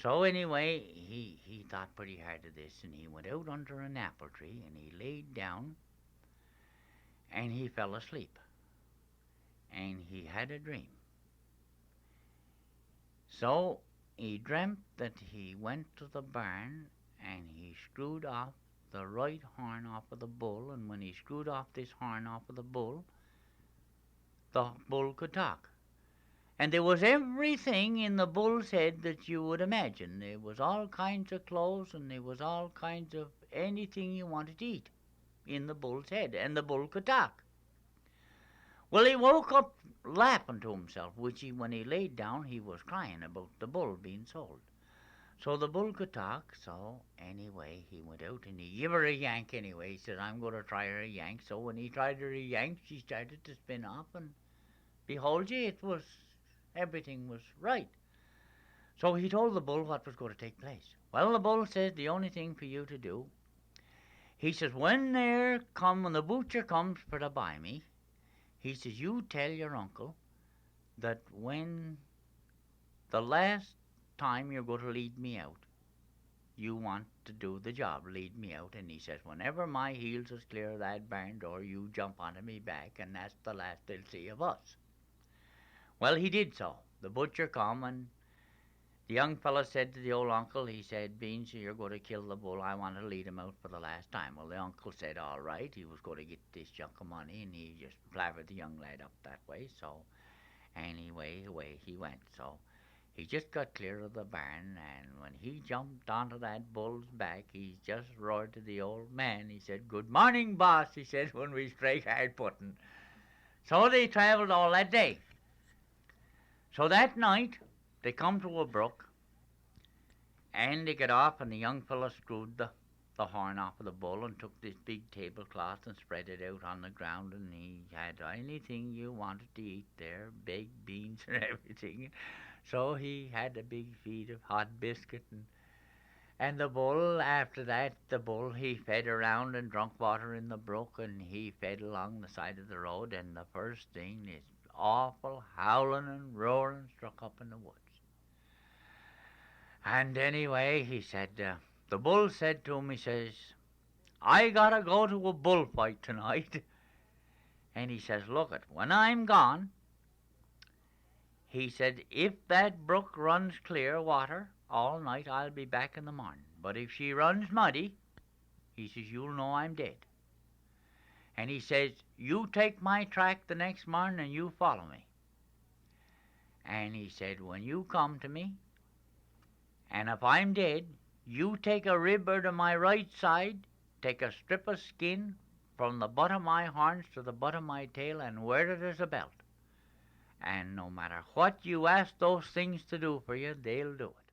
So anyway, he thought pretty hard of this, and he went out under an apple tree, and he laid down, and he fell asleep, and he had a dream. So he dreamt that he went to the barn, and he screwed off the right horn off of the bull, and when he screwed off this horn off of the bull could talk. And there was everything in the bull's head that you would imagine. There was all kinds of clothes, and there was all kinds of anything you wanted to eat in the bull's head, and the bull could talk. Well, he woke up laughing to himself, which when he laid down, he was crying about the bull being sold. So the bull could talk, so anyway, he went out and he gave her a yank anyway. He said, I'm going to try her a yank. So when he tried her a yank, she started to spin off, and behold ye, everything was right. So he told the bull what was going to take place. Well, the bull said, the only thing for you to do, he says, when the butcher comes for to buy me, he says, you tell your uncle that when the last time you're going to lead me out, you want to do the job, lead me out. And he says, whenever my heels is clear of that barn door, you jump onto me back, and that's the last they'll see of us. Well, he did so. The butcher come, and the young fellow said to the old uncle, he said, Beans, you're going to kill the bull. I want to lead him out for the last time. Well, the uncle said, all right. He was going to get this chunk of money, and he just flavered the young lad up that way. So anyway, away he went. So he just got clear of the barn, and when he jumped onto that bull's back, he just roared to the old man. He said, good morning, boss, he said, when we strike hard putting. So they travelled all that day. So that night, they come to a brook, and they got off, and the young fellow screwed the horn off of the bull and took this big tablecloth and spread it out on the ground, and he had anything you wanted to eat there, baked beans and everything. So he had a big feed of hot biscuit, and the bull, after that, he fed around and drunk water in the brook, and he fed along the side of the road, and the first thing is awful howling and roaring struck up in the woods. And anyway, he said, the bull said to him, he says, I gotta go to a bullfight tonight. And he says, look it, when I'm gone, he said, if that brook runs clear water all night, I'll be back in the morning. But if she runs muddy, he says, you'll know I'm dead. And he says, you take my track the next morning and you follow me. And he said, when you come to me, and if I'm dead, you take a rib out of my right side, take a strip of skin from the butt of my horns to the butt of my tail, and wear it as a belt. And no matter what you ask those things to do for you, they'll do it.